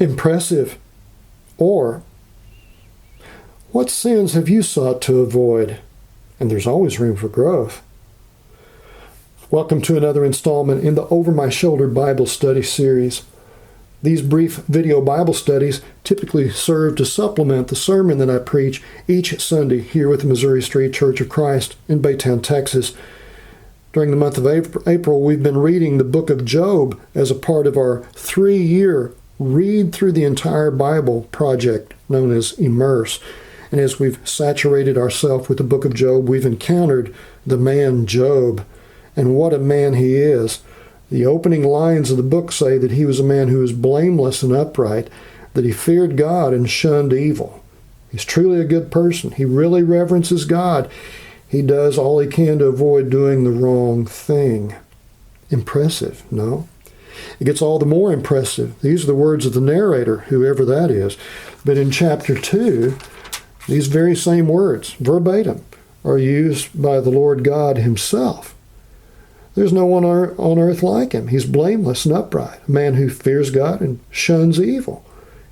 Impressive. Or, what sins have you sought to avoid? And there's always room for growth. Welcome to another installment in the Over My Shoulder Bible Study series. These brief video Bible studies typically serve to supplement the sermon that I preach each Sunday here with the Missouri Street Church of Christ in Baytown, Texas. During the month of April, we've been reading the book of Job as a part of our 3-year Read Through the Entire Bible project known as Immerse. And as we've saturated ourselves with the book of Job, we've encountered the man Job. And what a man he is. The opening lines of the book say that he was a man who was blameless and upright, that he feared God and shunned evil. He's truly a good person. He really reverences God. He does all he can to avoid doing the wrong thing. Impressive, no? It gets all the more impressive. These are the words of the narrator, whoever that is. But in chapter 2, these very same words, verbatim, are used by the Lord God himself. There's no one on earth like him. He's blameless and upright, a man who fears God and shuns evil.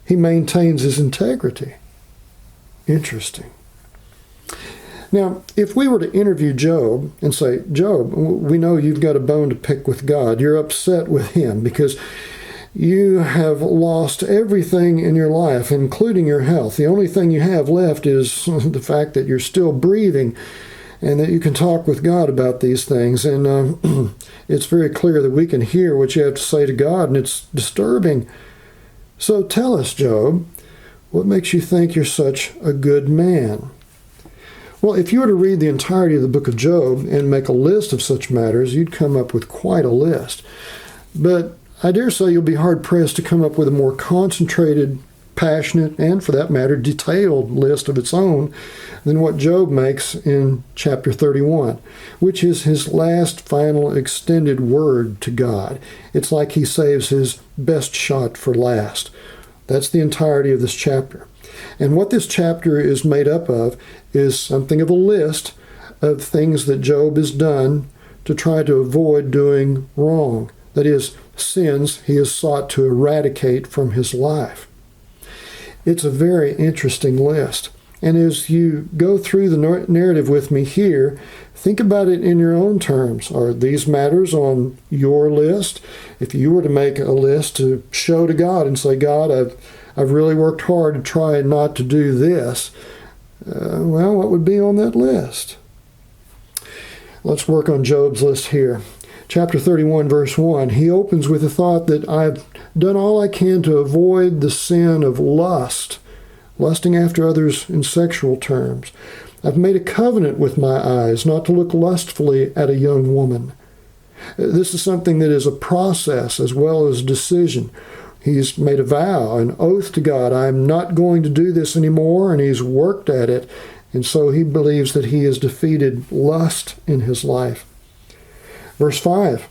He maintains his integrity. Interesting. Now, if we were to interview Job and say, Job, we know you've got a bone to pick with God. You're upset with him because you have lost everything in your life, including your health. The only thing you have left is the fact that you're still breathing and that you can talk with God about these things. And it's very clear that we can hear what you have to say to God, and it's disturbing. So tell us, Job, what makes you think you're such a good man? Well, if you were to read the entirety of the book of Job and make a list of such matters, you'd come up with quite a list. But I dare say you'll be hard-pressed to come up with a more concentrated, passionate, and for that matter, detailed list of its own than what Job makes in chapter 31, which is his last final extended word to God. It's like he saves his best shot for last. That's the entirety of this chapter. And what this chapter is made up of is something of a list of things that Job has done to try to avoid doing wrong. That is, sins he has sought to eradicate from his life. It's a very interesting list. And as you go through the narrative with me here, think about it in your own terms. Are these matters on your list? If you were to make a list to show to God and say, God, I've really worked hard to try not to do this, well, what would be on that list? Let's work on Job's list here. Chapter 31, verse 1, he opens with the thought that I've done all I can to avoid the sin of lust, lusting after others in sexual terms. I've made a covenant with my eyes not to look lustfully at a young woman. This is something that is a process as well as a decision. He's made a vow, an oath to God, I'm not going to do this anymore, and he's worked at it, and so he believes that he has defeated lust in his life. Verse 5,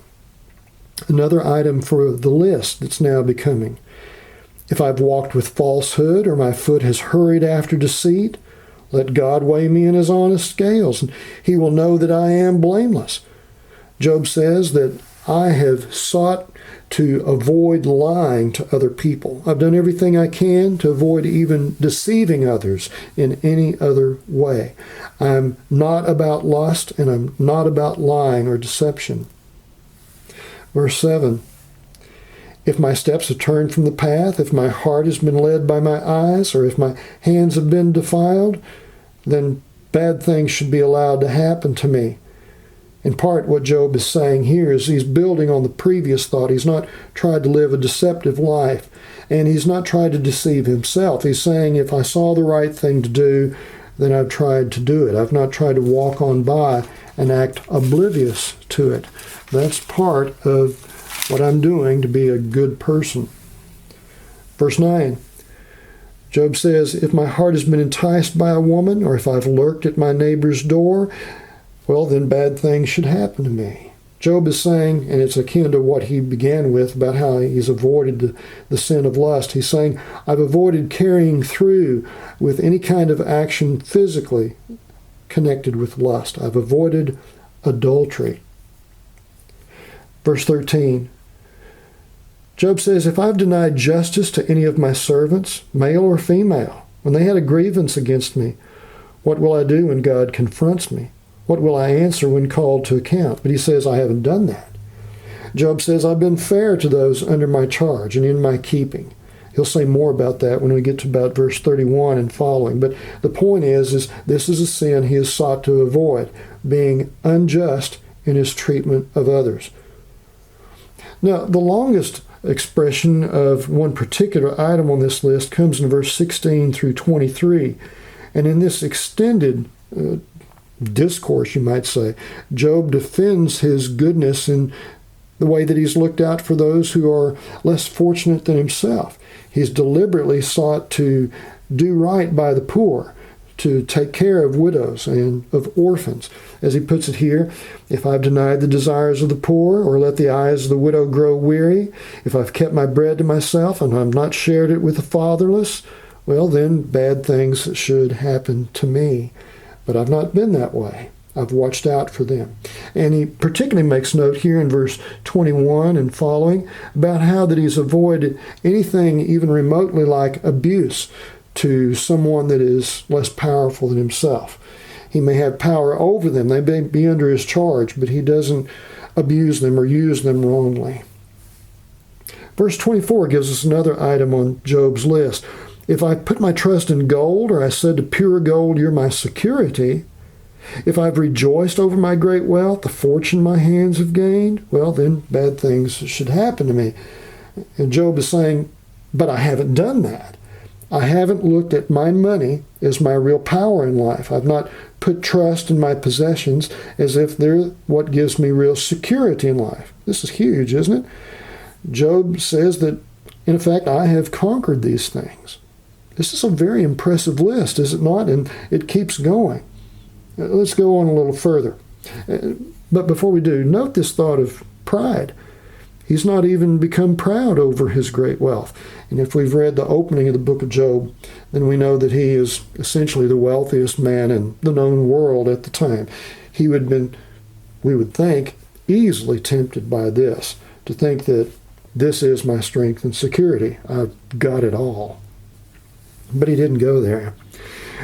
another item for the list that's now becoming. If I've walked with falsehood or my foot has hurried after deceit, let God weigh me in his honest scales, and he will know that I am blameless. Job says that I have sought to avoid lying to other people. I've done everything I can to avoid even deceiving others in any other way. I'm not about lust, and I'm not about lying or deception. Verse 7, if my steps have turned from the path, if my heart has been led by my eyes, or if my hands have been defiled, then bad things should be allowed to happen to me. In part, what Job is saying here is he's building on the previous thought. He's not tried to live a deceptive life, and he's not tried to deceive himself. He's saying, if I saw the right thing to do, then I've tried to do it. I've not tried to walk on by and act oblivious to it. That's part of what I'm doing to be a good person. Verse 9, Job says, if my heart has been enticed by a woman, or if I've lurked at my neighbor's door, well, then bad things should happen to me. Job is saying, and it's akin to what he began with about how he's avoided the sin of lust. He's saying, I've avoided carrying through with any kind of action physically connected with lust. I've avoided adultery. Verse 13, Job says, if I've denied justice to any of my servants, male or female, when they had a grievance against me, what will I do when God confronts me? What will I answer when called to account? But he says, I haven't done that. Job says, I've been fair to those under my charge and in my keeping. He'll say more about that when we get to about verse 31 and following. But the point is this is a sin he has sought to avoid, being unjust in his treatment of others. Now, the longest expression of one particular item on this list comes in verse 16 through 23. And in this extended discourse, you might say, Job defends his goodness in the way that he's looked out for those who are less fortunate than himself. He's deliberately sought to do right by the poor, to take care of widows and of orphans. As he puts it here, if I've denied the desires of the poor or let the eyes of the widow grow weary, if I've kept my bread to myself and I've not shared it with the fatherless, well, then bad things should happen to me. But I've not been that way. I've watched out for them. And he particularly makes note here in verse 21 and following about how that he's avoided anything even remotely like abuse to someone that is less powerful than himself. He may have power over them. They may be under his charge, but he doesn't abuse them or use them wrongly. Verse 24 gives us another item on Job's list. If I put my trust in gold, or I said to pure gold, you're my security, if I've rejoiced over my great wealth, the fortune my hands have gained, well, then bad things should happen to me. And Job is saying, but I haven't done that. I haven't looked at my money as my real power in life. I've not put trust in my possessions as if they're what gives me real security in life. This is huge, isn't it? Job says that, in effect, I have conquered these things. This is a very impressive list, is it not? And it keeps going. Let's go on a little further. But before we do, note this thought of pride. He's not even become proud over his great wealth. And if we've read the opening of the book of Job, then we know that he is essentially the wealthiest man in the known world at the time. He would have been, we would think, easily tempted by this, to think that this is my strength and security. I've got it all. But he didn't go there.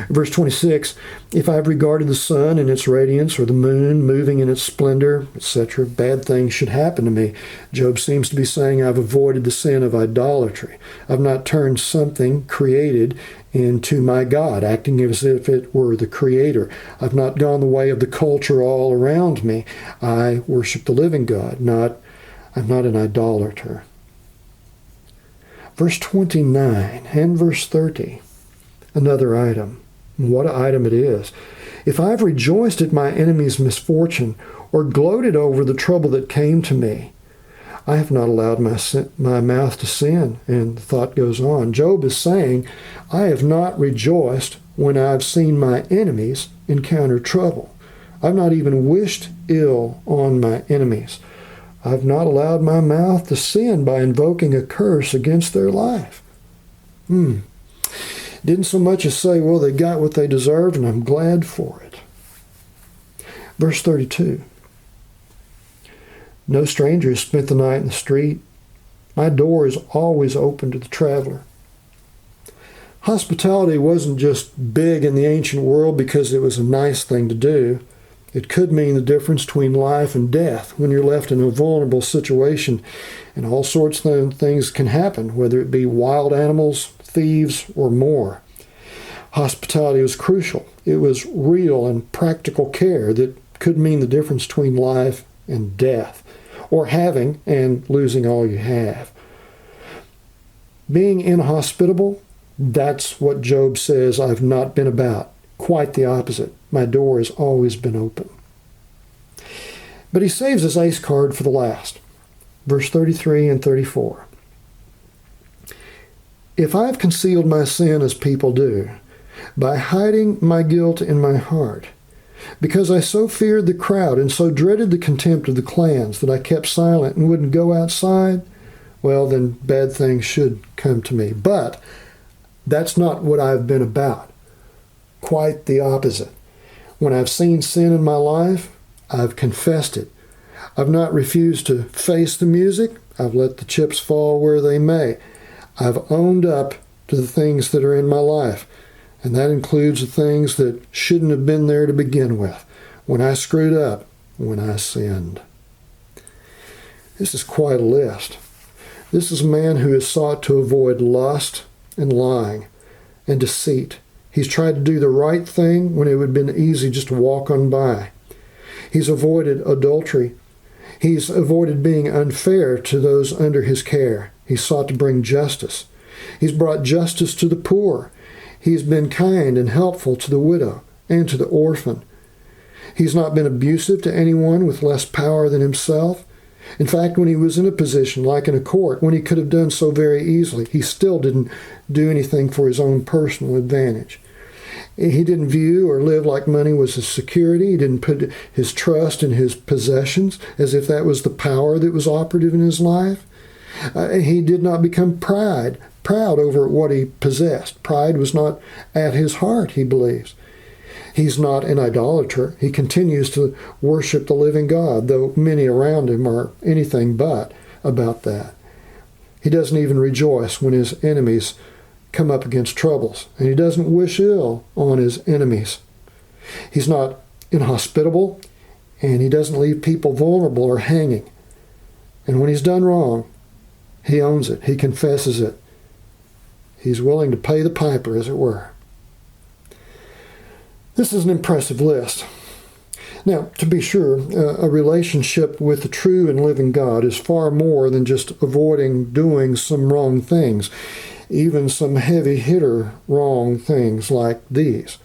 Verse 26, if I've regarded the sun in its radiance or the moon moving in its splendor, etc., bad things should happen to me. Job seems to be saying I've avoided the sin of idolatry. I've not turned something created into my God, acting as if it were the creator. I've not gone the way of the culture all around me. I worship the living God, I'm not an idolater. Verse 29 and verse 30, another item. What an item it is. If I've rejoiced at my enemy's misfortune or gloated over the trouble that came to me, I have not allowed my mouth to sin. And the thought goes on. Job is saying, I have not rejoiced when I've seen my enemies encounter trouble. I've not even wished ill on my enemies. I've not allowed my mouth to sin by invoking a curse against their life. Didn't so much as say, well, they got what they deserved, and I'm glad for it. Verse 32. No stranger has spent the night in the street. My door is always open to the traveler. Hospitality wasn't just big in the ancient world because it was a nice thing to do. It could mean the difference between life and death when you're left in a vulnerable situation, and all sorts of things can happen, whether it be wild animals, thieves, or more. Hospitality was crucial. It was real and practical care that could mean the difference between life and death, or having and losing all you have. Being inhospitable, that's what Job says I've not been about. Quite the opposite. My door has always been open. But he saves his ace card for the last. Verse 33 and 34. If I've concealed my sin as people do, by hiding my guilt in my heart, because I so feared the crowd and so dreaded the contempt of the clans that I kept silent and wouldn't go outside, well, then bad things should come to me. But that's not what I've been about. Quite the opposite. When I've seen sin in my life, I've confessed it. I've not refused to face the music. I've let the chips fall where they may. I've owned up to the things that are in my life, and that includes the things that shouldn't have been there to begin with, when I screwed up, when I sinned. This is quite a list. This is a man who has sought to avoid lust and lying and deceit. He's tried to do the right thing when it would have been easy just to walk on by. He's avoided adultery. He's avoided being unfair to those under his care. He's sought to bring justice. He's brought justice to the poor. He's been kind and helpful to the widow and to the orphan. He's not been abusive to anyone with less power than himself. In fact, when he was in a position like in a court, when he could have done so very easily, he still didn't do anything for his own personal advantage. He didn't view or live like money was his security. He didn't put his trust in his possessions as if that was the power that was operative in his life. He did not become proud over what he possessed. Pride was not at his heart, he believes. He's not an idolater. He continues to worship the living God, though many around him are anything but about that. He doesn't even rejoice when his enemies come up against troubles, and he doesn't wish ill on his enemies. He's not inhospitable, and he doesn't leave people vulnerable or hanging. And when he's done wrong, he owns it. He confesses it. He's willing to pay the piper, as it were. This is an impressive list. Now, to be sure, a relationship with the true and living God is far more than just avoiding doing some wrong things, even some heavy-hitter wrong things like these.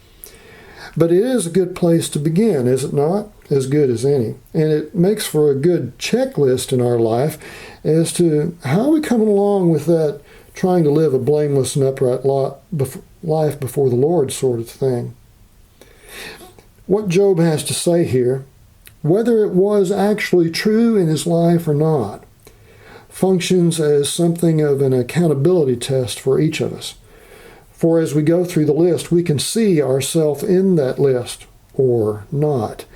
But it is a good place to begin, is it not? As good as any. And it makes for a good checklist in our life as to how are we coming along with that trying to live a blameless and upright life before the Lord sort of thing. What Job has to say here, whether it was actually true in his life or not, functions as something of an accountability test for each of us. For as we go through the list, we can see ourselves in that list or not.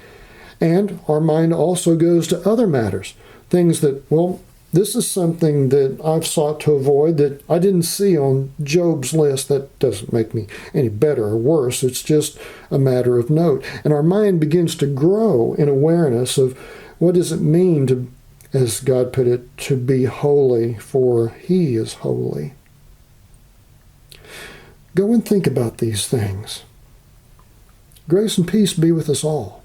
And our mind also goes to other matters, things that, well, this is something that I've sought to avoid that I didn't see on Job's list. That doesn't make me any better or worse. It's just a matter of note. And our mind begins to grow in awareness of what does it mean to, as God put it, to be holy, for He is holy. Go and think about these things. Grace and peace be with us all.